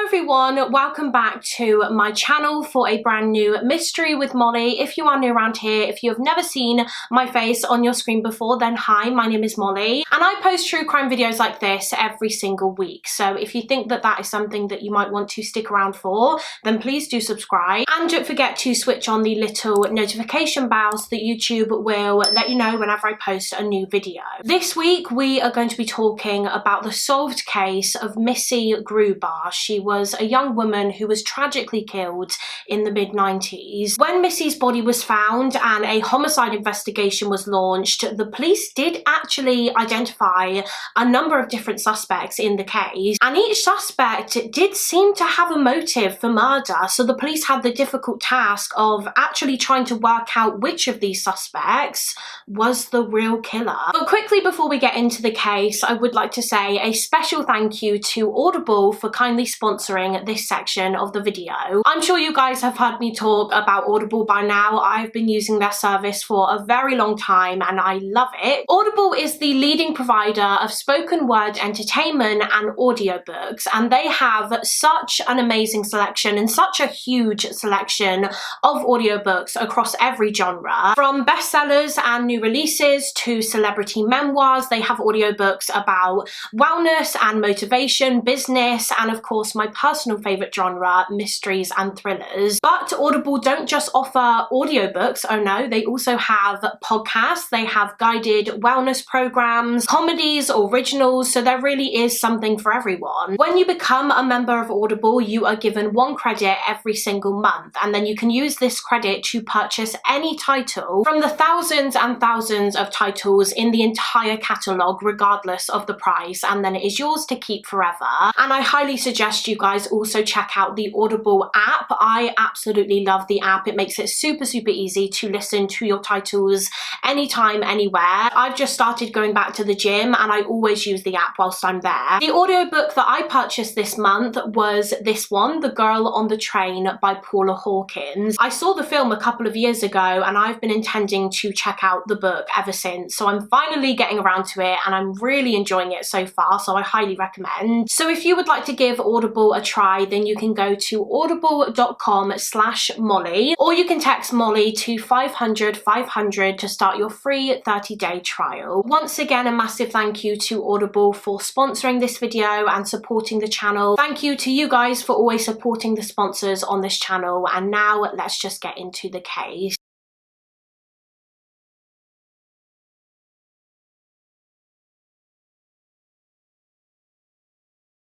Hello everyone, welcome back to my channel for a brand new mystery with Molly. If you are new around here, if you have never seen my face on your screen before, then hi, my name is Molly and I post true crime videos like this every single week. So if you think that that is something that you might want to stick around for, then please do subscribe and don't forget to switch on the little notification bell so that YouTube will let you know whenever I post a new video. This week we are going to be talking about the solved case of Missy Grubaugh. She was a young woman who was tragically killed in the mid-90s. When Missy's body was found and a homicide investigation was launched, the police did actually identify a number of different suspects in the case, and each suspect did seem to have a motive for murder, so the police had the difficult task of actually trying to work out which of these suspects was the real killer. But quickly before we get into the case, I would like to say a special thank you to Audible for kindly sponsoring this section of the video. I'm sure you guys have heard me talk about Audible by now. I've been using their service for a very long time and I love it. Audible is the leading provider of spoken word entertainment and audiobooks, and they have such an amazing selection and such a huge selection of audiobooks across every genre. From bestsellers and new releases to celebrity memoirs, they have audiobooks about wellness and motivation, business, and of course my personal favourite genre, mysteries and thrillers. But Audible don't just offer audiobooks, oh no, they also have podcasts, they have guided wellness programs, comedies, originals, so there really is something for everyone. When you become a member of Audible, you are given 1 credit every single month, and then you can use this credit to purchase any title from the thousands and thousands of titles in the entire catalogue, regardless of the price, and then it is yours to keep forever. And I highly suggest you guys also check out the Audible app. I absolutely love the app. It makes it super easy to listen to your titles anytime, anywhere. I've just started going back to the gym and I always use the app whilst I'm there. The audiobook that I purchased this month was this one, The Girl on the Train by Paula Hawkins. I saw the film a couple of years ago and I've been intending to check out the book ever since, so I'm finally getting around to it and I'm really enjoying it so far, so I highly recommend. So if you would like to give Audible a try, then you can go to audible.com/Molly, or you can text Molly to 500 500 to start your free 30-day trial. Once again, a massive thank you to Audible for sponsoring this video and supporting the channel. Thank you to you guys for always supporting the sponsors on this channel, and now let's just get into the case.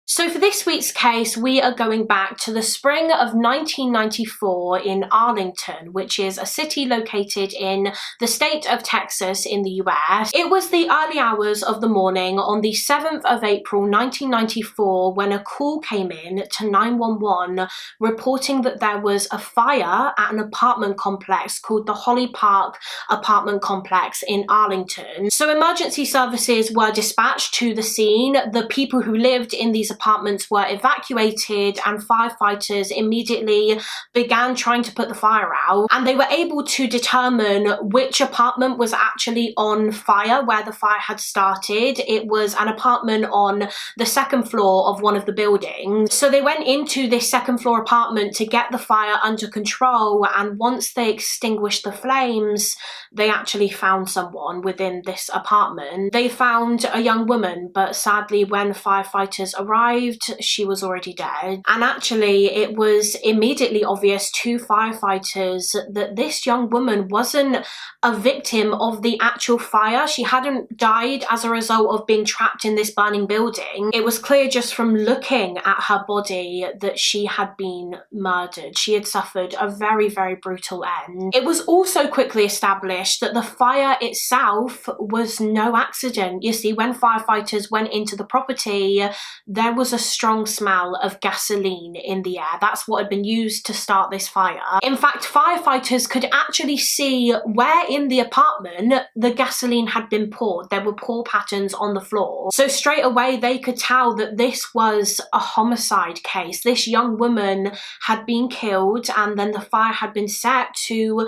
So for this week's case, we are going back to the spring of 1994 in Arlington, which is a city located in the state of Texas in the US. It was the early hours of the morning on the 7th of April 1994 when a call came in to 911 reporting that there was a fire at an apartment complex called the Holly Park apartment complex in Arlington. So emergency services were dispatched to the scene. The people who lived in these apartments were evacuated and firefighters immediately began trying to put the fire out, and they were able to determine which apartment was actually on fire, where the fire had started. It was an apartment on the 2nd floor of one of the buildings. So they went into this 2nd floor apartment to get the fire under control, and once they extinguished the flames, they actually found someone within this apartment. They found a young woman, but sadly when firefighters arrived, she was already dead. And actually it was immediately obvious to firefighters that this young woman wasn't a victim of the actual fire. She hadn't died as a result of being trapped in this burning building. It was clear just from looking at her body that she had been murdered. She had suffered a very brutal end. It was also quickly established that the fire itself was no accident. You see, when firefighters went into the property, there was a strong smell of gasoline in the air. That's what had been used to start this fire. In fact, firefighters could actually see where in the apartment the gasoline had been poured. There were pour patterns on the floor. So straight away they could tell that this was a homicide case. This young woman had been killed and then the fire had been set to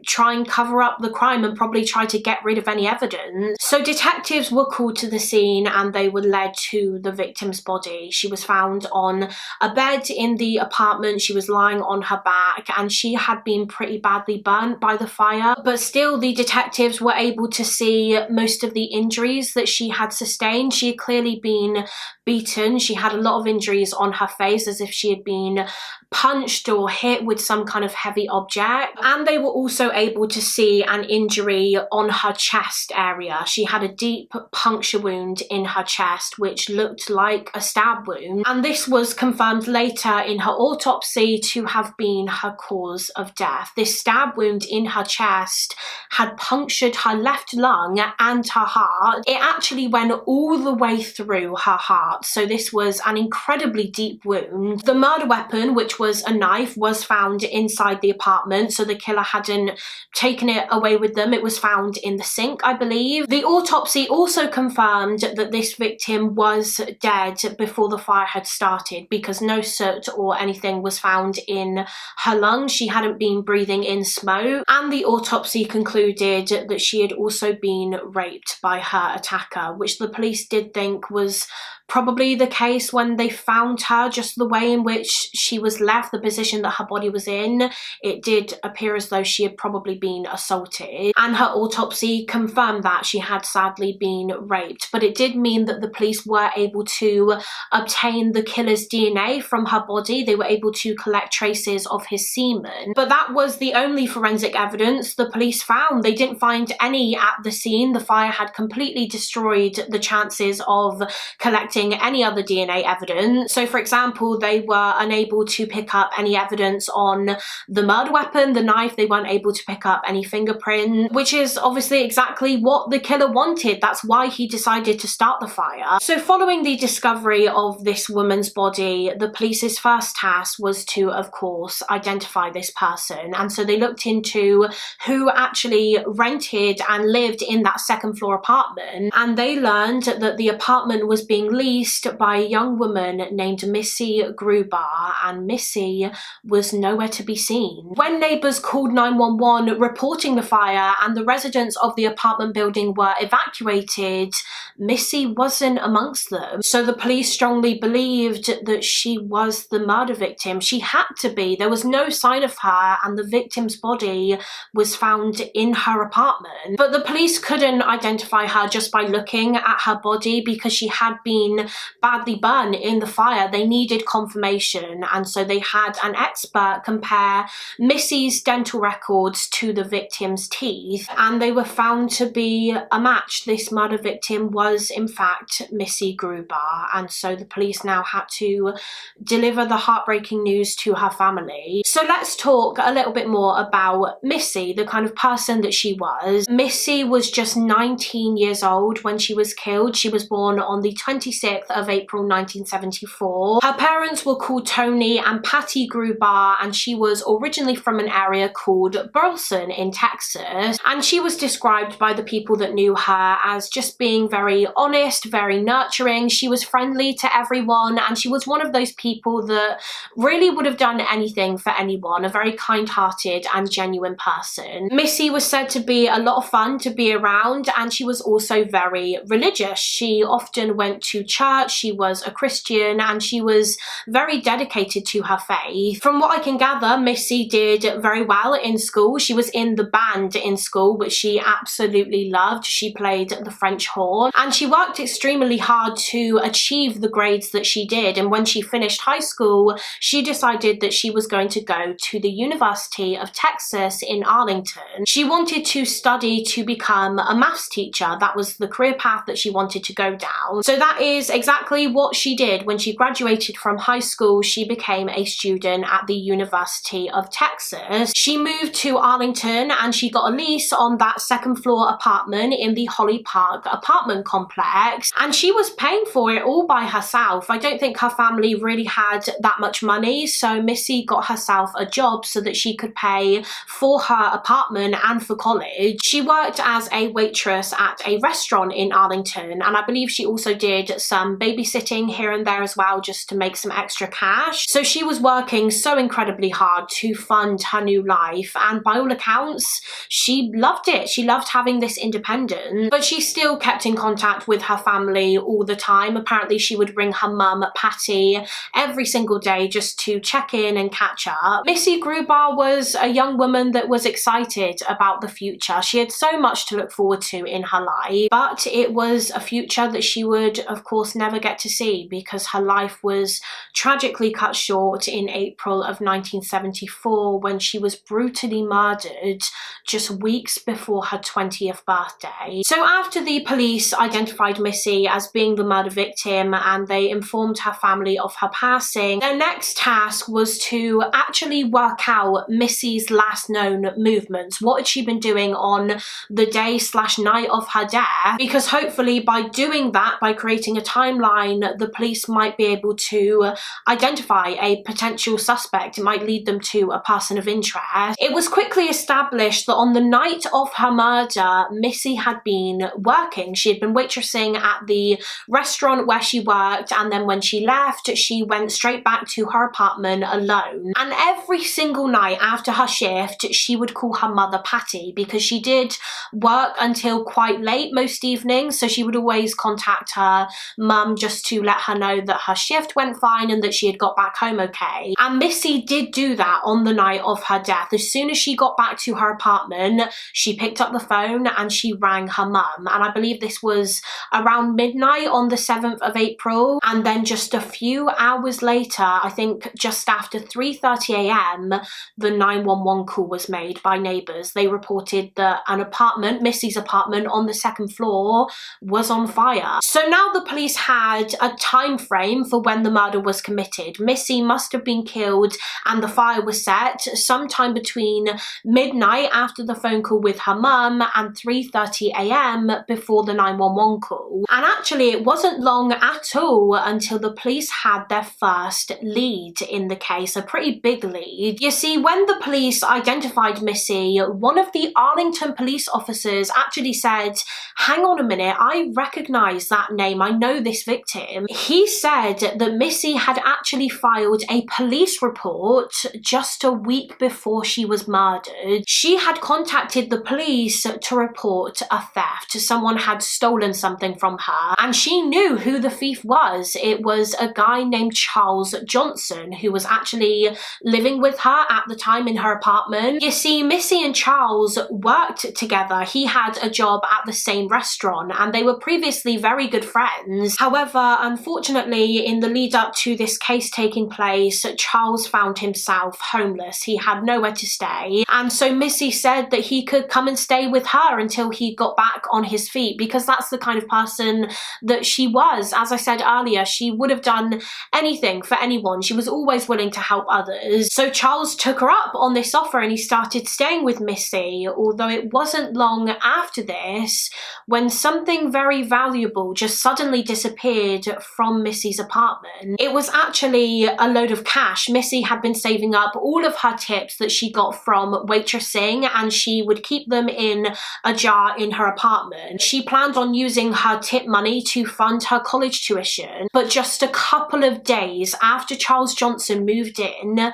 try and cover up the crime and probably try to get rid of any evidence. So detectives were called to the scene and they were led to the victim's body. body. She was found on a bed in the apartment. She was lying on her back and she had been pretty badly burnt by the fire, but still the detectives were able to see most of the injuries that she had sustained. She had clearly been beaten. She had a lot of injuries on her face as if she had been punched or hit with some kind of heavy object, and they were also able to see an injury on her chest area. She had a deep puncture wound in her chest which looked like a stab wound, and this was confirmed later in her autopsy to have been her cause of death. This stab wound in her chest had punctured her left lung and her heart. It actually went all the way through her heart, so this was an incredibly deep wound. The murder weapon, which was a knife, was found inside the apartment, so the killer hadn't taken it away with them. It was found in the sink, I believe. The autopsy also confirmed that this victim was dead before the fire had started because no soot or anything was found in her lungs. She hadn't been breathing in smoke, and the autopsy concluded that she had also been raped by her attacker, which the police did think was probably the case when they found her. Just the way in which she was left, the position that her body was in, it did appear as though she had probably been assaulted, and her autopsy confirmed that she had sadly been raped. But it did mean that the police were able to obtain the killer's DNA from her body. They were able to collect traces of his semen, but that was the only forensic evidence the police found. They didn't find any at the scene. The fire had completely destroyed the chances of collecting any other DNA evidence. So for example, they were unable to pick up any evidence on the murder weapon, the knife. They weren't able to pick up any fingerprint, which is obviously exactly what the killer wanted. That's why he decided to start the fire. So following the discovery of this woman's body, the police's first task was to, of course, identify this person. And so they looked into who actually rented and lived in that second floor apartment, and they learned that the apartment was being leased by a young woman named Missy Grubaugh, and Missy was nowhere to be seen. When neighbours called 911 reporting the fire and the residents of the apartment building were evacuated, Missy wasn't amongst them. So the police strongly believed that she was the murder victim. She had to be. There was no sign of her, and the victim's body was found in her apartment. But the police couldn't identify her just by looking at her body because she had been badly burned in the fire. They needed confirmation, and so they had an expert compare Missy's dental records to the victim's teeth, and they were found to be a match. This murder victim was in fact Missy Grubaugh, and so the police now had to deliver the heartbreaking news to her family. So let's talk a little bit more about Missy, the kind of person that she was. Missy was just 19 years old when she was killed. She was born on the 26th of April 1974. Her parents were called Tony and Patty Grubaugh, and she was originally from an area called Burleson in Texas, and she was described by the people that knew her as just being very honest, very nurturing. She was friendly to everyone, and she was one of those people that really would have done anything for anyone, a very kind-hearted and genuine person. Missy was said to be a lot of fun to be around, and she was also very religious. She often went to church, she was a Christian, and she was very dedicated to her faith. From what I can gather, Missy did very well in school. She was in the band in school, which she absolutely loved. She played the French horn, and she worked extremely hard to achieve the grades that she did. And when she finished high school, she decided that she was going to go to the University of Texas in Arlington. She wanted to study to become a maths teacher. That was the career path that she wanted to go down. So that is exactly what she did. When she graduated from high school, she became a student at the University of Texas. She moved to Arlington and she got a lease on that second floor apartment in the Holly Park apartment complex, and she was paying for it all by herself. I don't think her family really had that much money, so Missy got herself a job so that she could pay for her apartment and for college. She worked as a waitress at a restaurant in Arlington, and I believe she also did some babysitting here and there as well, just to make some extra cash. So she was working so incredibly hard to fund her new life, and by all accounts, she loved it. She loved having this independence, but she still kept in contact with her family all the time. Apparently she would ring her mum, Patty, every single day just to check in and catch up. Missy Grubaugh was a young woman that was excited about the future. She had so much to look forward to in her life, but it was a future that she would of course never get to see, because her life was tragically cut short in April of 1974 when she was brutally murdered just weeks before her 20th birthday. So after the police identified Missy as being the murder victim and they informed her family of her passing, their next task was to actually work out Missy's last known movements. What had she been doing on the day / night of her death? Because hopefully by doing that, by creating a timeline, the police might be able to identify a potential suspect. It might lead them to a person of interest. It was quickly established that on the night of her murder, Missy had been working. She had been waitressing at the restaurant where she worked, and then when she left, she went straight back to her apartment alone. And every single night after her shift, she would call her mother Patty, because she did work until quite late most evenings, so she would always contact her mum just to let her know that her shift went fine and that she had got back home okay. And Missy did do that on the night of her death. As soon as she got back to her apartment, she picked up the phone and she rang her mum. And I believe this was around midnight on the 7th of April. And then just a few hours later, I think just after 3:30 a.m, the 911 call was made by neighbours. They reported that an apartment, Missy's apartment on the 2nd floor, was on fire. So now the police had a time frame for when the murder was committed. Missy must have been killed and the fire was set sometime between midnight after the phone call with her mum and 3:30 a.m. before the 911 call. And actually it wasn't long at all until the police had their first lead in the case, a pretty big lead. You see, when the police identified Missy, one of the Arlington police officers actually said, "Hang on a minute, I recognise that name, I know this victim." He said that Missy had actually filed a police report just a week before she was murdered. She had contacted the police to report a theft. Someone had stolen something from her, and she knew who the thief was. It was a guy named Charles Johnson, who was actually living with her at the time in her apartment. You see, Missy and Charles worked together. He had a job at the same restaurant and they were previously very good friends. However, unfortunately, in the lead up to this case taking place, Charles found himself homeless. He had nowhere to stay, and so Missy said that he could come and stay with her until he got back on his feet, because that's the kind of person that she was. As I said earlier, she would have done anything for anyone. She was always willing to help others. So Charles took her up on this offer and he started staying with Missy, although it wasn't long after this when something very valuable just suddenly disappeared from Missy's apartment. It was actually a load of cash. Missy had been saving up all of her tips that she got from waitressing, and she would keep them in a jar in her apartment. She planned on using her tip money to fund her college tuition, but just a couple of days after Charles Johnson moved in,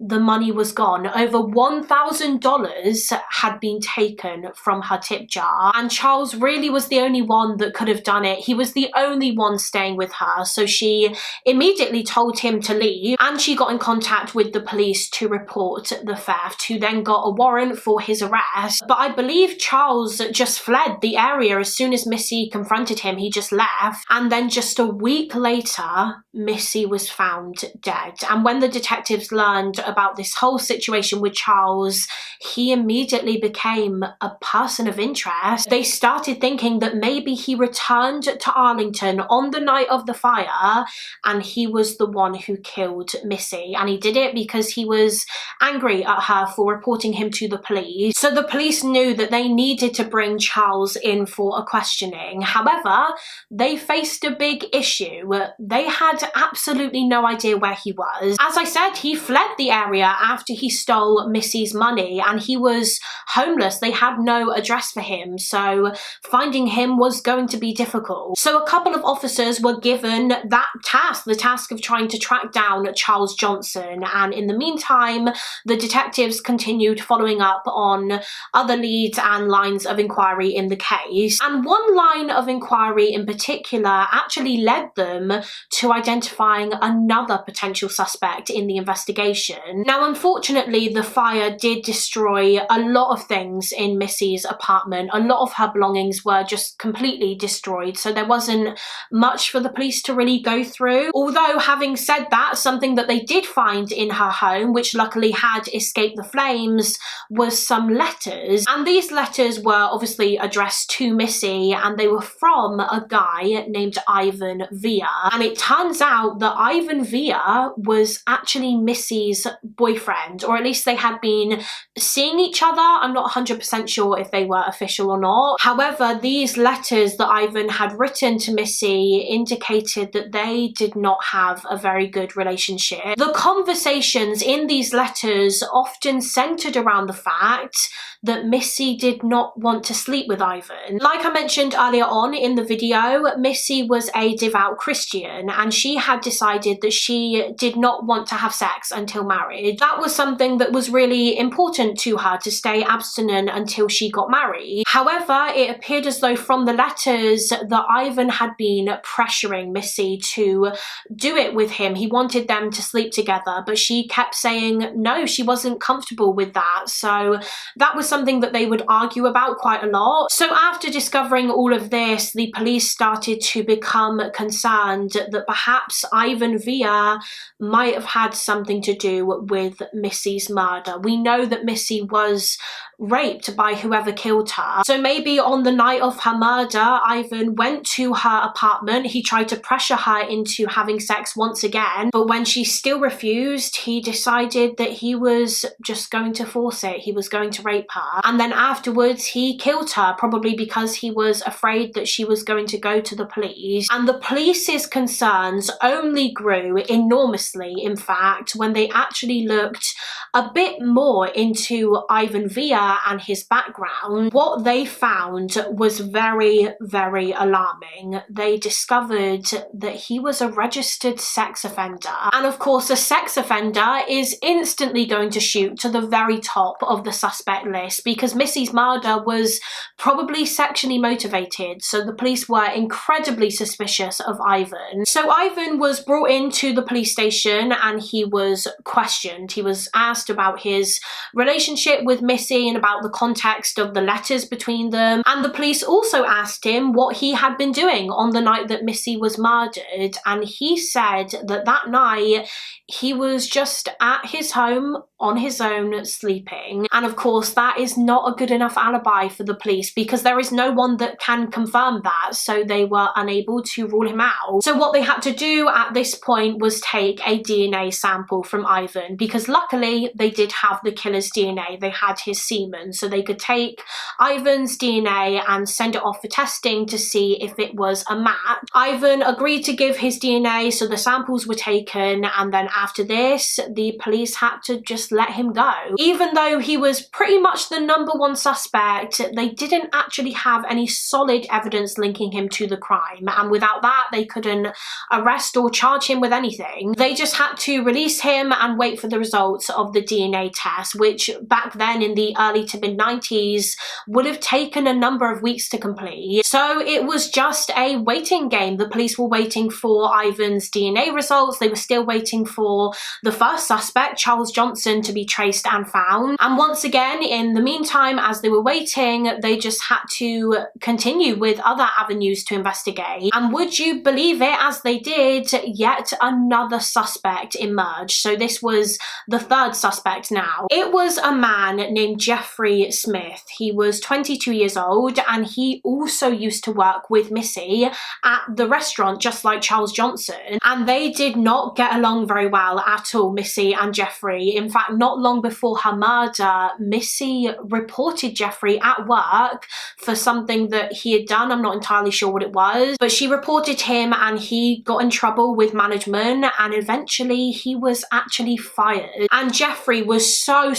the money was gone. Over $1,000 had been taken from her tip jar, and Charles really was the only one that could have done it. He was the only one staying with her, so she immediately told him to leave, and she got in contact with the police to report the theft, who then got a warrant for his arrest. But I believe Charles just fled the area as soon as Missy confronted him. He just left, and then just a week later, Missy was found dead. And when the detectives learned about this whole situation with Charles, he immediately became a person of interest. They started thinking that maybe he returned to Arlington on the night of the fire and he was the one who killed Missy, and he did it because he was angry at her for reporting him to the police. So the police knew that they needed to bring Charles in for a questioning. However, they faced a big issue. They had absolutely no idea where he was. As I said, he fled the area after he stole Missy's money, and he was homeless. They had no address for him, so finding him was going to be difficult. So a couple of officers were given that task, the task of trying to track down Charles Johnson, and in the meantime, the detectives continued following up on other leads and lines of inquiry in the case. And one line of inquiry in particular actually led them to identifying another potential suspect in the investigation. Now, unfortunately, the fire did destroy a lot of things in Missy's apartment. A lot of her belongings were just completely destroyed, so there wasn't much for the police to really go through. Although, having said that, something that they did find in her home, which luckily had escaped the flames, was some letters. And these letters were obviously addressed to Missy, and they were from a guy named Ivan Villa. And it turns out that Ivan Villa was actually Missy's boyfriend, or at least they had been seeing each other. I'm not 100% sure if they were official or not. However, these letters that Ivan had written to Missy indicated that they did not have a very good relationship. The conversations in these letters often centered around the fact that Missy did not want to sleep with Ivan. Like I mentioned earlier on in the video, Missy was a devout Christian, and she had decided that she did not want to have sex until marriage. That was something that was really important to her, to stay abstinent until she got married. However, it appeared as though from the letters that Ivan had been pressuring Missy to do it with him. He wanted them to sleep together, but she kept saying no, she wasn't comfortable with that. So that was something that they would argue about quite a lot. So after discovering all of this, the police started to become concerned that perhaps Ivan Villa might have had something to do with Missy's murder. We know that Missy was raped by whoever killed her. So maybe on the night of her murder, Ivan went to her apartment. He tried to pressure her into having sex once again, but when she still refused, he decided that he was just going to force it. He was going to rape her. And then afterwards, he killed her, probably because he was afraid that she was going to go to the police. And the police's concerns only grew enormously, in fact, when they actually looked a bit more into Ivan Villa and his background. What they found was very, very alarming. They discovered that he was a registered sex offender. And of course, a sex offender is instantly going to shoot to the very top of the suspect list, because Missy's murder was probably sexually motivated. So the police were incredibly suspicious of Ivan. So Ivan was brought into the police station and he was questioned. He was asked about his relationship with Missy and about the context of the letters between them. And the police also asked him what he had been doing on the night that Missy was murdered. And he said that that night he was just at his home on his own sleeping. And of course, that is not a good enough alibi for the police, because there is no one that can confirm that. So they were unable to rule him out. So what they had to do at this point was take a DNA sample from Ivan, because luckily they did have the killer's DNA. They had his semen, so they could take Ivan's DNA and send it off for testing to see if it was a match. Ivan agreed to give his DNA, so the samples were taken, and then after this, the police had to just let him go. Even though he was pretty much the #1 suspect, they didn't actually have any solid evidence linking him to the crime, and without that, they couldn't arrest or charge him with anything. They just had to release him and wait for the results of the DNA test, which back then in the early to mid-90s would have taken a number of weeks to complete. So it was just a waiting game. The police were waiting for Ivan's DNA results. They were still waiting for the first suspect, Charles Johnson, to be traced and found. And once again, in the meantime, as they were waiting, they just had to continue with other avenues to investigate. And would you believe it, as they did, yet another suspect emerged. So this was the third suspect now. It was a man named Jeffrey Smith. He was 22 years old, and he also used to work with Missy at the restaurant, just like Charles Johnson, and they did not get along very well at all, Missy and Jeffrey. In fact, not long before her murder, Missy reported Jeffrey at work for something that he had done. I'm not entirely sure what it was, but she reported him and he got in trouble with management, and eventually he was actually fired. And Jeffrey was so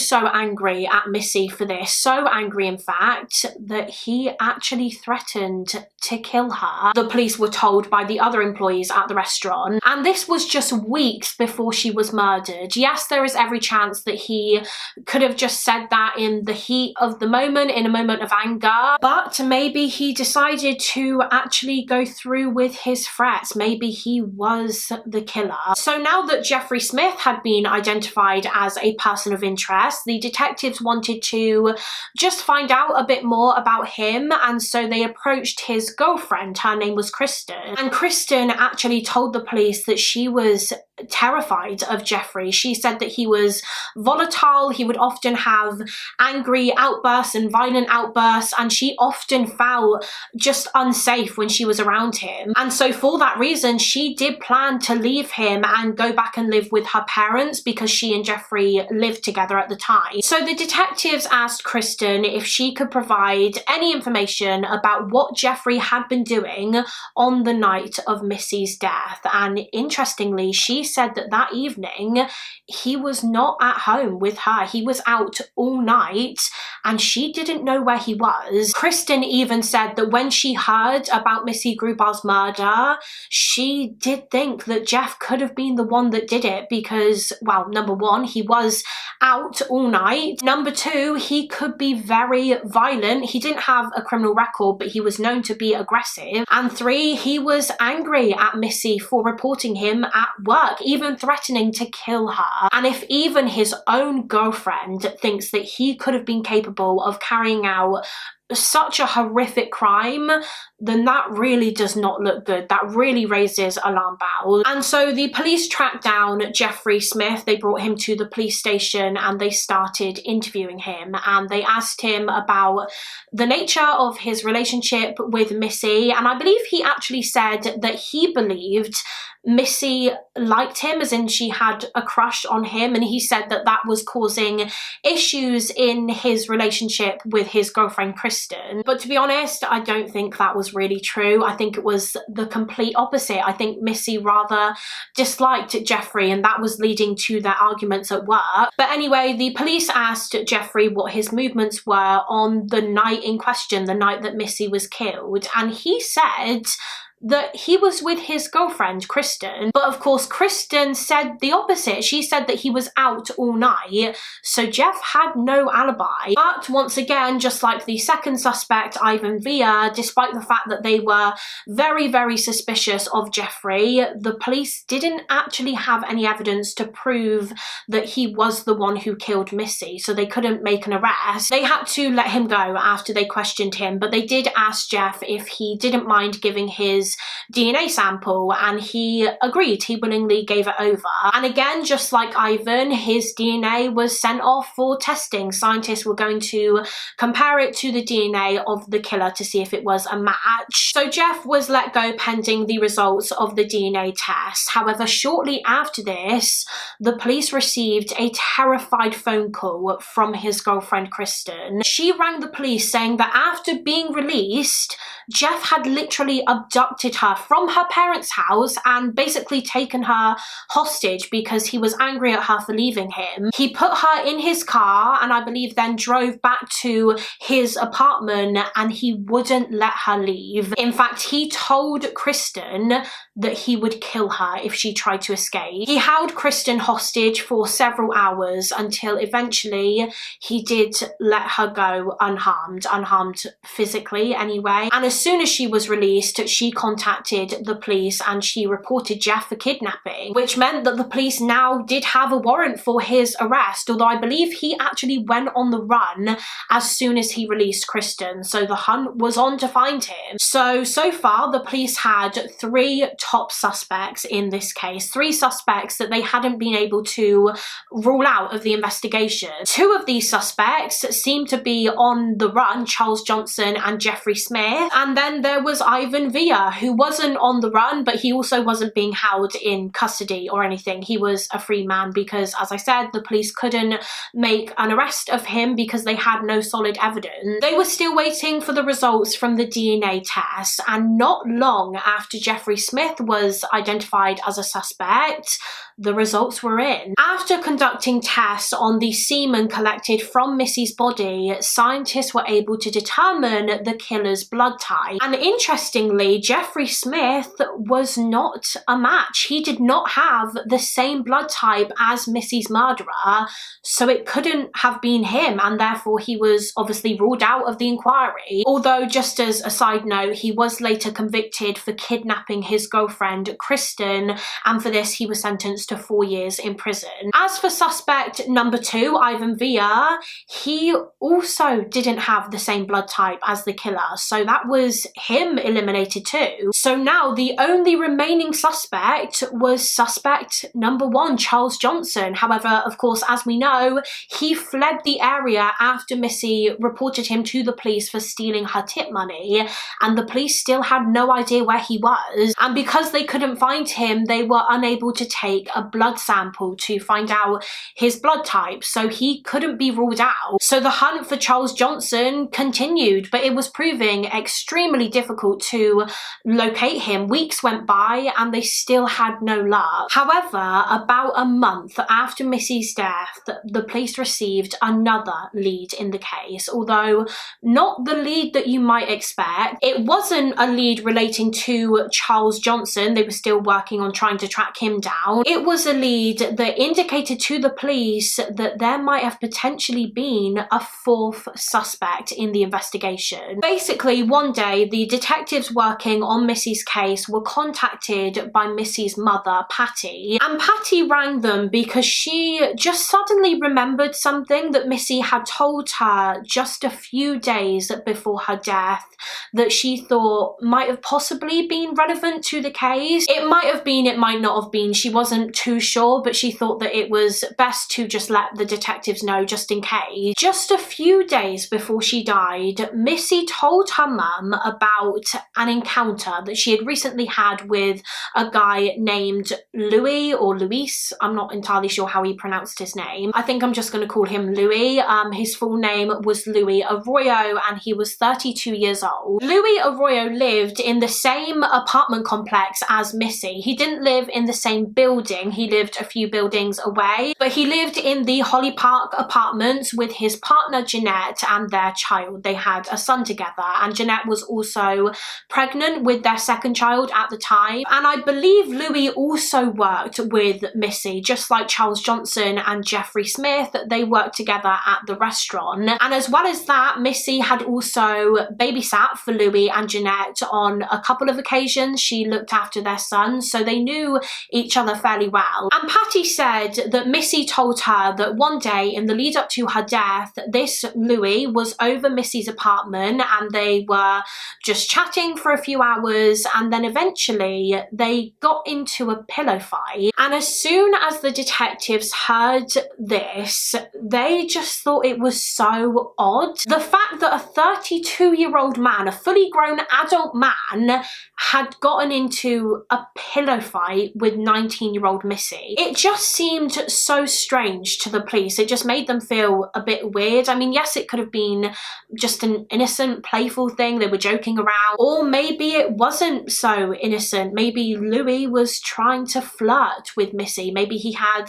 angry at Missy for this, so angry in fact, that he actually threatened to kill her, the police were told by the other employees at the restaurant. And this was just weeks before she was murdered. Yes, there is every chance that he could have just said that in the heat of the moment, in a moment of anger, but maybe he decided to actually go through with his threats. Maybe he was the killer. So now that Jeffrey Smith had been identified as a person of interest, the detectives wanted to just find out a bit more about him, and so they approached his girlfriend. Her name was Kristen, and Kristen actually told the police that she was terrified of Jeffrey. She said that he was volatile, he would often have angry outbursts and violent outbursts, and she often felt just unsafe when she was around him. And so for that reason, she did plan to leave him and go back and live with her parents, because she and Jeffrey lived together at the time. So the detectives asked Kristen if she could provide any information about what Jeffrey had been doing on the night of Missy's death. And interestingly, she said that that evening he was not at home with her. He was out all night and she didn't know where he was. Kristen even said that when she heard about Missy Grubaugh's murder, she did think that Jeff could have been the one that did it because, well, number one, he was out all night. Number two, he could be very violent. He didn't have a criminal record, but he was known to be aggressive. And three, he was angry at Missy for reporting him at work, even threatening to kill her. And if even his own girlfriend thinks that he could have been capable of carrying out such a horrific crime, then that really does not look good. That really raises alarm bells. And so the police tracked down Jeffrey Smith. They brought him to the police station and they started interviewing him, and they asked him about the nature of his relationship with Missy. And I believe he actually said that he believed Missy liked him, as in she had a crush on him, and he said that that was causing issues in his relationship with his girlfriend Kristen. But to be honest, I don't think that was really true. I think it was the complete opposite. I think Missy rather disliked Jeffrey, and that was leading to their arguments at work. But anyway, the police asked Jeffrey what his movements were on the night in question, the night that Missy was killed, and he said that he was with his girlfriend Kristen. But of course Kristen said the opposite. She said that he was out all night, so Jeff had no alibi. But once again, just like the second suspect, Ivan Villa, despite the fact that they were very suspicious of Jeffrey, the police didn't actually have any evidence to prove that he was the one who killed Missy, so they couldn't make an arrest. They had to let him go after they questioned him, but they did ask Jeff if he didn't mind giving his DNA sample, and he agreed. He willingly gave it over. And again, just like Ivan, his DNA was sent off for testing. Scientists were going to compare it to the DNA of the killer to see if it was a match. So Jeff was let go pending the results of the DNA test. However, shortly after this, the police received a terrified phone call from his girlfriend Kristen. She rang the police saying that after being released, Jeff had literally abducted her from her parents' house and basically taken her hostage because he was angry at her for leaving him. He put her in his car and I believe then drove back to his apartment, and he wouldn't let her leave. In fact, he told Kristen that he would kill her if she tried to escape. He held Kristen hostage for several hours until eventually he did let her go unharmed physically anyway. And as soon as she was released, she contacted the police and she reported Jeff for kidnapping, which meant that the police now did have a warrant for his arrest, although I believe he actually went on the run as soon as he released Kristen, so the hunt was on to find him. So far the police had 3 top suspects in this case, 3 suspects that they hadn't been able to rule out of the investigation. 2 of these suspects seemed to be on the run, Charles Johnson and Jeffrey Smith, and then there was Ivan Villa, who wasn't on the run, but he also wasn't being held in custody or anything. He was a free man because, as I said, the police couldn't make an arrest of him because they had no solid evidence. They were still waiting for the results from the DNA test, and not long after Jeffrey Smith was identified as a suspect, the results were in. After conducting tests on the semen collected from Missy's body, scientists were able to determine the killer's blood type. And interestingly, Jeffrey Smith was not a match. He did not have the same blood type as Missy's murderer, so it couldn't have been him, and therefore he was obviously ruled out of the inquiry. Although, just as a side note, he was later convicted for kidnapping his girlfriend Kristen, and for this he was sentenced to 4 years in prison. As for suspect number 2, Ivan Villa, he also didn't have the same blood type as the killer, so that was him eliminated too. So now the only remaining suspect was suspect number 1, Charles Johnson. However, of course, as we know, he fled the area after Missy reported him to the police for stealing her tip money, and the police still had no idea where he was, and because they couldn't find him, they were unable to take a blood sample to find out his blood type, so he couldn't be ruled out. So the hunt for Charles Johnson continued, but it was proving extremely difficult to locate him. Weeks went by and they still had no luck. However, about a month after Missy's death, the police received another lead in the case, although not the lead that you might expect. It wasn't a lead relating to Charles Johnson. They were still working on trying to track him down. It was a lead that indicated to the police that there might have potentially been a 4th suspect in the investigation. Basically, one day, the detectives working on Missy's case were contacted by Missy's mother, Patty, and Patty rang them because she just suddenly remembered something that Missy had told her just a few days before her death that she thought might have possibly been relevant to the case. It might have been, it might not have been, she wasn't too sure, but she thought that it was best to just let the detectives know just in case. Just a few days before she died, Missy told her mum about an encounter that she had recently had with a guy named Louis or Luis. I'm not entirely sure how he pronounced his name. I think I'm just going to call him Louis. His full name was Louis Arroyo and he was 32 years old. Louis Arroyo lived in the same apartment complex as Missy. He didn't live in the same building. He lived a few buildings away, but he lived in the Holly Park apartments with his partner Jeanette and their child. They had a son together, and Jeanette was also pregnant with their 2nd child at the time. And I believe Louis also worked with Missy, just like Charles Johnson and Jeffrey Smith. They worked together at the restaurant. And as well as that, Missy had also babysat for Louis and Jeanette on a couple of occasions. She looked after their son, so they knew each other fairly well. And Patty said that Missy told her that one day in the lead up to her death, this Louis was over Missy's apartment and they were just chatting for a few hours, and then eventually they got into a pillow fight. And as soon as the detectives heard this, they just thought it was so odd. The fact that a 32-year-old man, a fully grown adult man, had gotten into a pillow fight with 19-year-old Missy. It just seemed so strange to the police. It just made them feel a bit weird. I mean, yes, it could have been just an innocent, playful thing. They were joking around. Or maybe it wasn't so innocent. Maybe Louis was trying to flirt with Missy. Maybe he had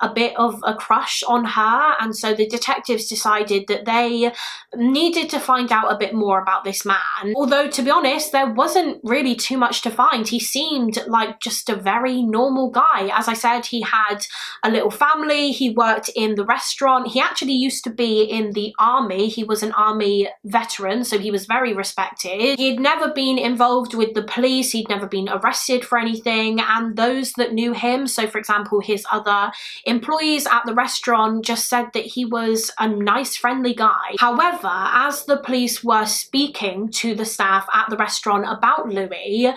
a bit of a crush on her, and so the detectives decided that they needed to find out a bit more about this man. Although, to be honest, there wasn't really too much to find. He seemed like just a very normal guy. As I said, he had a little family. He worked in the restaurant. He actually used to be in the army. He was an army veteran, so he was very respected. He'd never been involved with the police. He'd never been arrested for anything, and those that knew him, so for example his other employees at the restaurant, just said that he was a nice, friendly guy. However, as the police were speaking to the staff at the restaurant about Louis,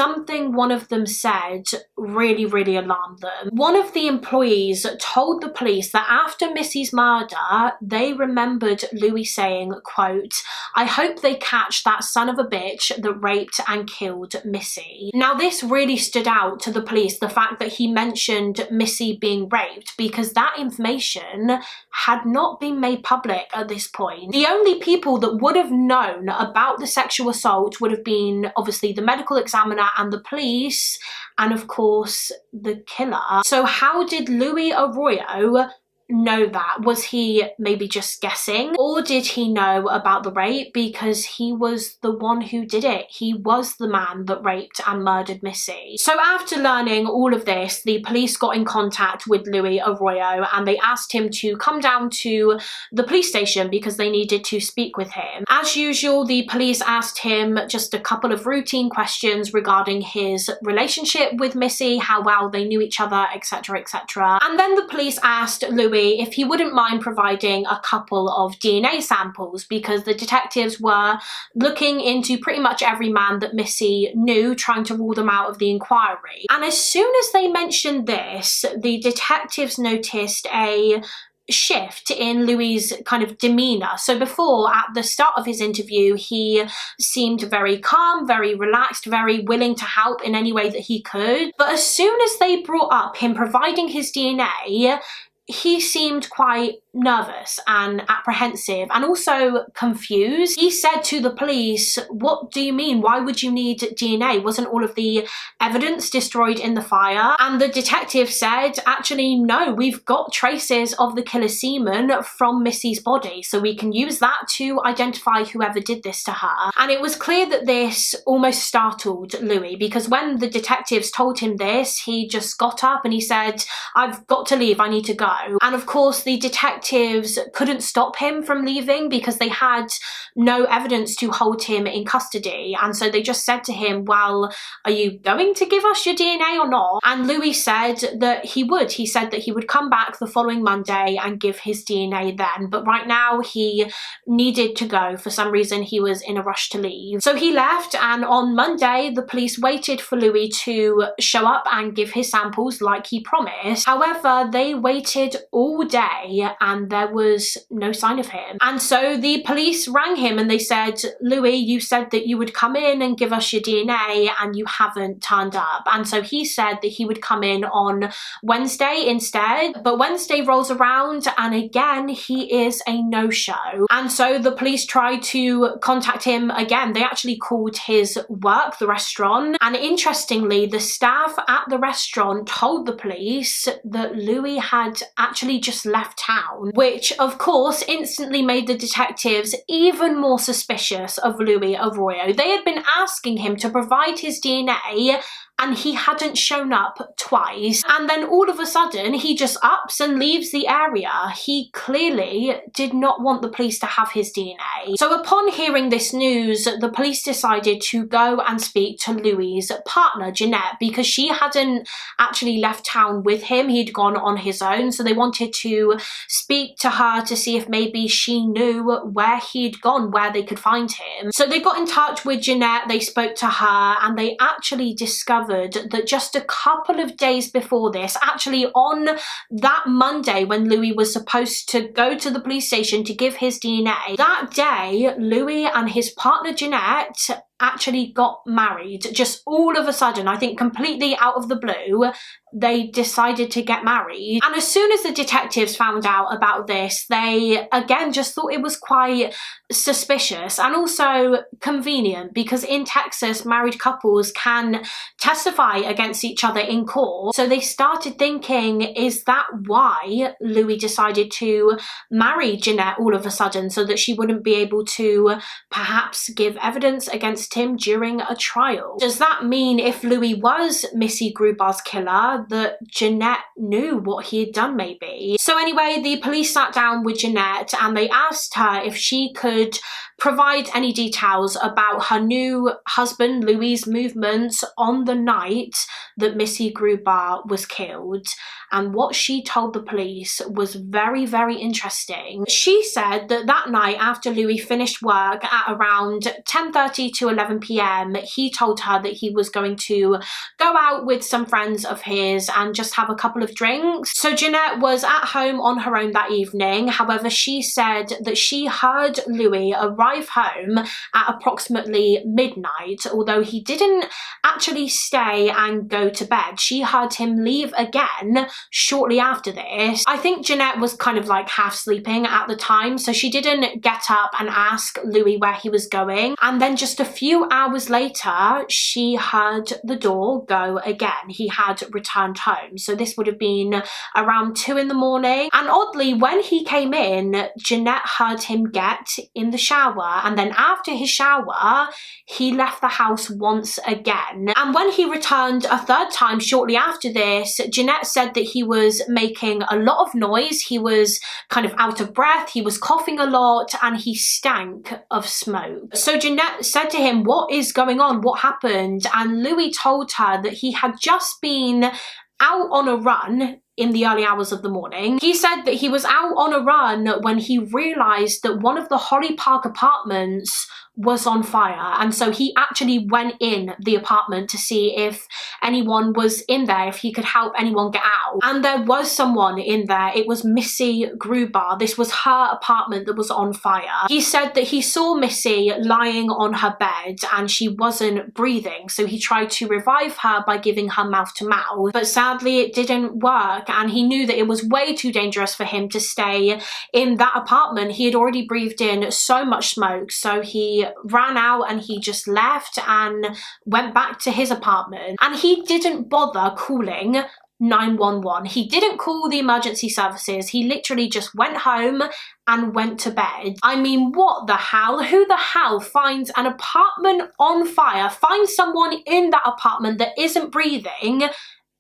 something one of them said really, really alarmed them. One of the employees told the police that after Missy's murder, they remembered Louis saying, quote, "I hope they catch that son of a bitch that raped and killed Missy." Now, this really stood out to the police, the fact that he mentioned Missy being raped, because that information had not been made public at this point. The only people that would have known about the sexual assault would have been obviously the medical examiner and the police, and of course the killer. So how did Louis Arroyo know that? Was he maybe just guessing, or did he know about the rape because he was the one who did it? He was the man that raped and murdered Missy. So after learning all of this, the police got in contact with Louis Arroyo and they asked him to come down to the police station because they needed to speak with him. As usual, the police asked him just a couple of routine questions regarding his relationship with Missy, how well they knew each other, etc, etc. And then the police asked Louis if he wouldn't mind providing a couple of DNA samples, because the detectives were looking into pretty much every man that Missy knew, trying to rule them out of the inquiry. And as soon as they mentioned this, the detectives noticed a shift in Louis' kind of demeanor. So before, at the start of his interview, he seemed very calm, very relaxed, very willing to help in any way that he could. But as soon as they brought up him providing his DNA, he seemed quite nervous and apprehensive and also confused. He said to the police, "What do you mean? Why would you need DNA? Wasn't all of the evidence destroyed in the fire?" And the detective said, "Actually, no, we've got traces of the killer's semen from Missy's body, so we can use that to identify whoever did this to her." And it was clear that this almost startled Louis, because when the detectives told him this, he just got up and he said, "I've got to leave, I need to go." And of course, the detectives couldn't stop him from leaving because they had no evidence to hold him in custody. And so they just said to him, "Well, are you going to give us your DNA or not?" And Louis said that he would. He said that he would come back the following Monday and give his DNA then. But right now he needed to go. For some reason, he was in a rush to leave. So he left, and on Monday, the police waited for Louis to show up and give his samples like he promised. However, they waited all day and there was no sign of him. And so the police rang him and they said, "Louis, you said that you would come in and give us your DNA and you haven't turned up." And so he said that he would come in on Wednesday instead. But Wednesday rolls around and again he is a no-show. And so the police tried to contact him again. They actually called his work, the restaurant. And interestingly, the staff at the restaurant told the police that Louis had actually just left town, which of course instantly made the detectives even more suspicious of Louis Arroyo. They had been asking him to provide his DNA and he hadn't shown up twice. And then all of a sudden, he just ups and leaves the area. He clearly did not want the police to have his DNA. So upon hearing this news, the police decided to go and speak to Louis' partner, Jeanette, because she hadn't actually left town with him. He'd gone on his own. So they wanted to speak to her to see if maybe she knew where he'd gone, where they could find him. So they got in touch with Jeanette, they spoke to her, and they actually discovered that just a couple of days before this, actually on that Monday when Louis was supposed to go to the police station to give his DNA, that day Louis and his partner Jeanette actually got married. Just all of a sudden, I think completely out of the blue, they decided to get married. And as soon as the detectives found out about this, they again just thought it was quite suspicious and also convenient, because in Texas, married couples can testify against each other in court. So they started thinking, is that why Louis decided to marry Jeanette all of a sudden, so that she wouldn't be able to perhaps give evidence against him during a trial? Does that mean if Louis was Missy Grubaugh's killer, that Jeanette knew what he had done maybe? So anyway, the police sat down with Jeanette and they asked her if she could provide any details about her new husband Louis' movements on the night that Missy Grubaugh was killed. And what she told the police was very, very interesting. She said that that night, after Louis finished work at around 10:30 to 11 p.m, he told her that he was going to go out with some friends of his and just have a couple of drinks. So Jeanette was at home on her own that evening. However, she said that she heard Louis arrive home at approximately midnight, although he didn't actually stay and go to bed. She heard him leave again shortly after this. I think Jeanette was kind of like half sleeping at the time, so she didn't get up and ask Louis where he was going. And then just a few hours later, she heard the door go again. He had returned home. So this would have been around 2 in the morning. And oddly, when he came in, Jeanette heard him get in the shower. And then after his shower, he left the house once again. And when he returned a third time shortly after this, Jeanette said that he was making a lot of noise. He was kind of out of breath. He was coughing a lot and he stank of smoke. So Jeanette said to him, "What is going on? What happened?" And Louis told her that he had just been out on a run in the early hours of the morning. He said that he was out on a run when he realized that one of the Holly Park apartments was on fire, and so he actually went in the apartment to see if anyone was in there, if he could help anyone get out. And there was someone in there. It was Missy Grubaugh. This was her apartment that was on fire. He said that he saw Missy lying on her bed and she wasn't breathing, so he tried to revive her by giving her mouth to mouth, but sadly it didn't work, and he knew that it was way too dangerous for him to stay in that apartment. He had already breathed in so much smoke, so he ran out and he just left and went back to his apartment. And he didn't bother calling 911. He didn't call the emergency services. He literally just went home and went to bed. I mean, what the hell? Who the hell finds an apartment on fire, finds someone in that apartment that isn't breathing,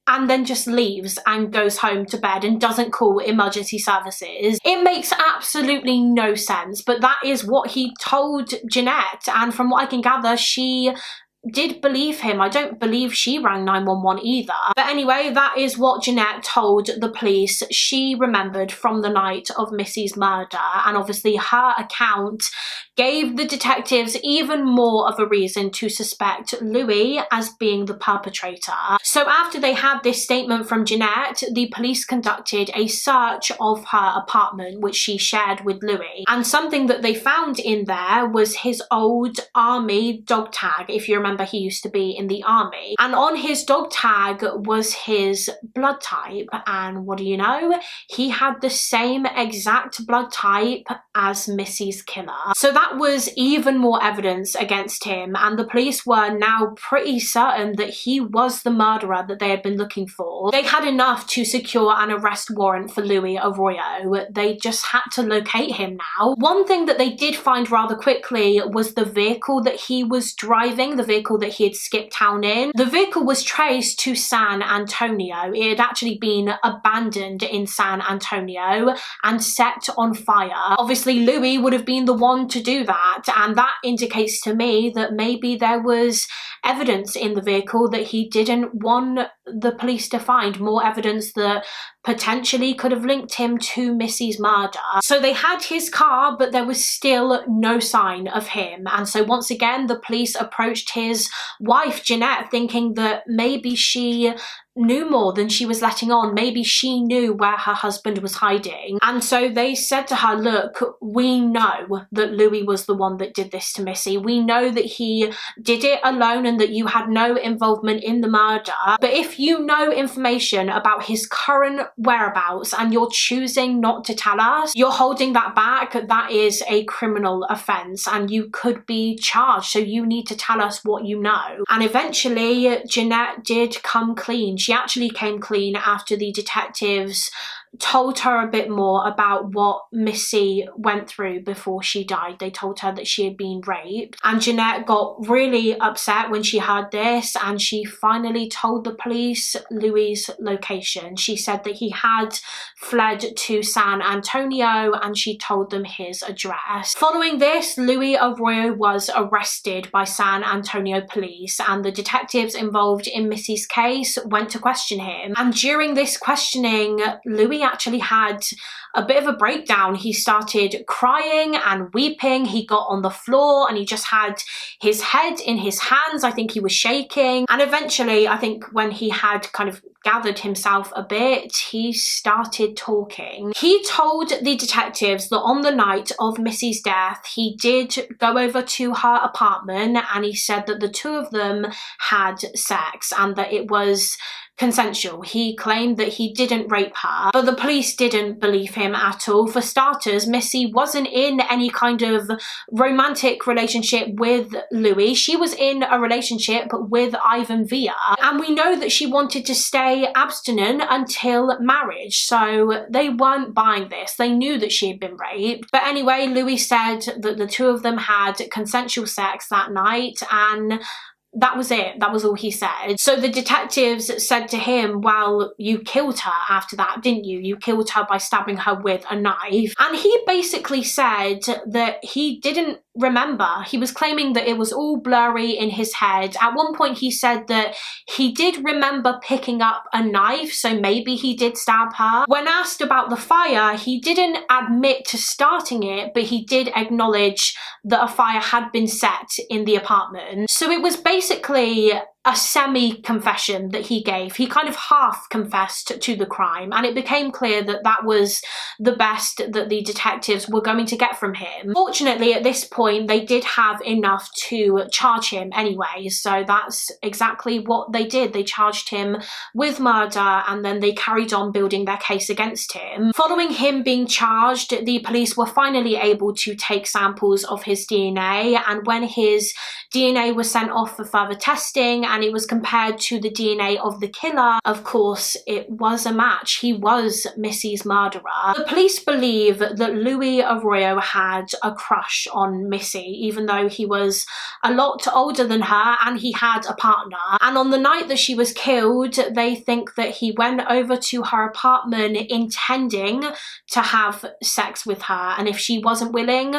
and then just leaves and goes home to bed and doesn't call emergency services? It makes absolutely no sense, but that is what he told Jeanette, and from what I can gather, she did believe him. I don't believe she rang 911 either. But anyway, that is what Jeanette told the police she remembered from the night of Missy's murder, and obviously her account gave the detectives even more of a reason to suspect Louis as being the perpetrator. So after they had this statement from Jeanette, the police conducted a search of her apartment, which she shared with Louis. And something that they found in there was his old army dog tag. If you remember, he used to be in the army. And on his dog tag was his blood type. And what do you know? He had the same exact blood type as Missy's killer. So that was even more evidence against him, and the police were now pretty certain that he was the murderer that they had been looking for. They had enough to secure an arrest warrant for Louis Arroyo. They just had to locate him now. One thing that they did find rather quickly was the vehicle that he was driving, the vehicle that he had skipped town in. The vehicle was traced to San Antonio. It had actually been abandoned in San Antonio and set on fire. Obviously, Louis would have been the one to do that, and that indicates to me that maybe there was evidence in the vehicle that he didn't want the police to find, more evidence that potentially could have linked him to Missy's murder. So they had his car, but there was still no sign of him. And so once again, the police approached his wife, Jeanette, thinking that maybe she knew more than she was letting on. Maybe she knew where her husband was hiding. And so they said to her, "Look, we know that Louis was the one that did this to Missy. We know that he did it alone and that you had no involvement in the murder. But if you know information about his current whereabouts and you're choosing not to tell us, you're holding that back. That is a criminal offense and you could be charged. So you need to tell us what you know." And eventually, Jeanette did come clean. She actually came clean after the detectives told her a bit more about what Missy went through before she died. They told her that she had been raped, and Jeanette got really upset when she heard this, and she finally told the police Louis' location. She said that he had fled to San Antonio, and she told them his address. Following this, Louis Arroyo was arrested by San Antonio police, and the detectives involved in Missy's case went to question him. And during this questioning, Louis Louis actually had a bit of a breakdown. He started crying and weeping. He got on the floor and he just had his head in his hands. I think he was shaking. And eventually, I think when he had kind of gathered himself a bit, he started talking. He told the detectives that on the night of Missy's death, he did go over to her apartment and he said that the two of them had sex and that it was consensual. He claimed that he didn't rape her, but the police didn't believe him at all. For starters, Missy wasn't in any kind of romantic relationship with Louis. She was in a relationship with Ivan Villa, and we know that she wanted to stay abstinent until marriage, so they weren't buying this. They knew that she had been raped. But anyway, Louis said that the two of them had consensual sex that night, and that was it. That was all he said. So the detectives said to him, well, you killed her after that, didn't you? You killed her by stabbing her with a knife. And he basically said that he didn't remember. He was claiming that it was all blurry in his head. At one point he said that he did remember picking up a knife, so maybe he did stab her. When asked about the fire, he didn't admit to starting it, but he did acknowledge that a fire had been set in the apartment. So it was basically a semi-confession that he gave. He kind of half confessed to the crime, and it became clear that that was the best that the detectives were going to get from him. Fortunately, at this point, they did have enough to charge him anyway, so that's exactly what they did. They charged him with murder, and then they carried on building their case against him. Following him being charged, the police were finally able to take samples of his DNA, and when his DNA was sent off for further testing, and it was compared to the DNA of the killer, of course, it was a match. He was Missy's murderer. The police believe that Louis Arroyo had a crush on Missy, even though he was a lot older than her and he had a partner. And on the night that she was killed, they think that he went over to her apartment intending to have sex with her, and if she wasn't willing,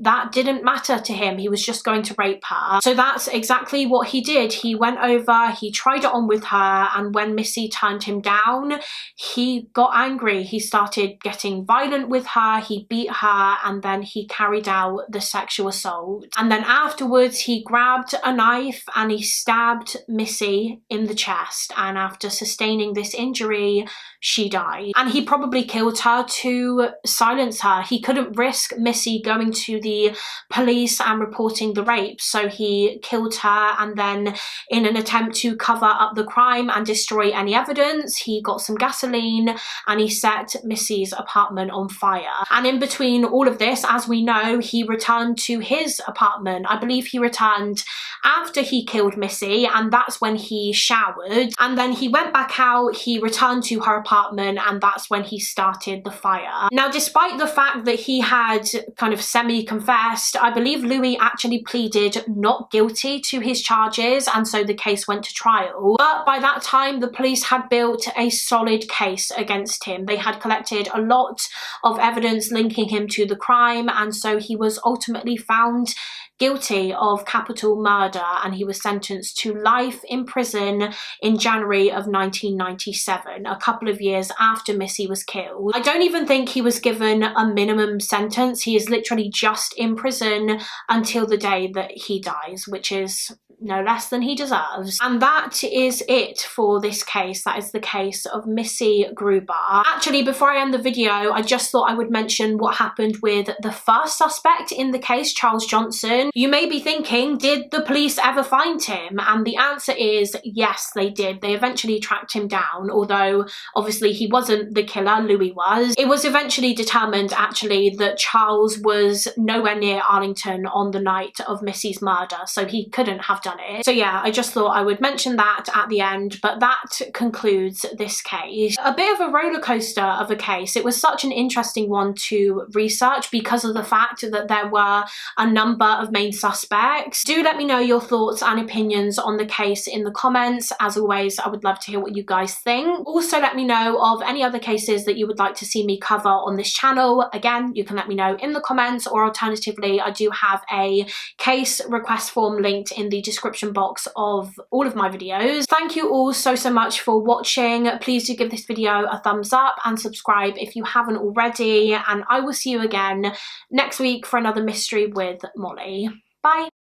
that didn't matter to him. He was just going to rape her. So that's exactly what he did. He went over, he tried it on with her, and when Missy turned him down, he got angry. He started getting violent with her, he beat her, and then he carried out the sexual assault. And then afterwards, he grabbed a knife and he stabbed Missy in the chest, and after sustaining this injury, she died. And he probably killed her to silence her. He couldn't risk Missy going to the police and reporting the rape, so he killed her, and then in an attempt to cover up the crime and destroy any evidence, he got some gasoline and he set Missy's apartment on fire. And in between all of this, as we know, he returned to his apartment. I believe he returned after he killed Missy, and that's when he showered, and then he went back out, he returned to her apartment, and that's when he started the fire. Now, despite the fact that he had kind of semi-confessed, I believe Louis actually pleaded not guilty to his charges, and so the case went to trial. But by that time, the police had built a solid case against him. They had collected a lot of evidence linking him to the crime, and so he was ultimately found guilty of capital murder, and he was sentenced to life in prison in January of 1997, a couple of years after Missy was killed. I don't even think he was given a minimum sentence. He is literally just in prison until the day that he dies, which is no less than he deserves. And that is it for this case. That is the case of Missy Grubaugh. Actually, before I end the video, I just thought I would mention what happened with the first suspect in the case, Charles Johnson. You may be thinking, did the police ever find him? And the answer is yes, they did. They eventually tracked him down, although obviously he wasn't the killer, Louis was. It was eventually determined actually that Charles was nowhere near Arlington on the night of Missy's murder, so he couldn't have done it. So yeah, I just thought I would mention that at the end, but that concludes this case. A bit of a roller coaster of a case. It was such an interesting one to research because of the fact that there were a number of main suspects. Do let me know your thoughts and opinions on the case in the comments. As always, I would love to hear what you guys think. Also, let me know of any other cases that you would like to see me cover on this channel. Again, you can let me know in the comments, or alternatively, I do have a case request form linked in the description description box of all of my videos. Thank you all so much for watching. Please do give this video a thumbs up and subscribe if you haven't already, and I will see you again next week for another mystery with Molly. Bye.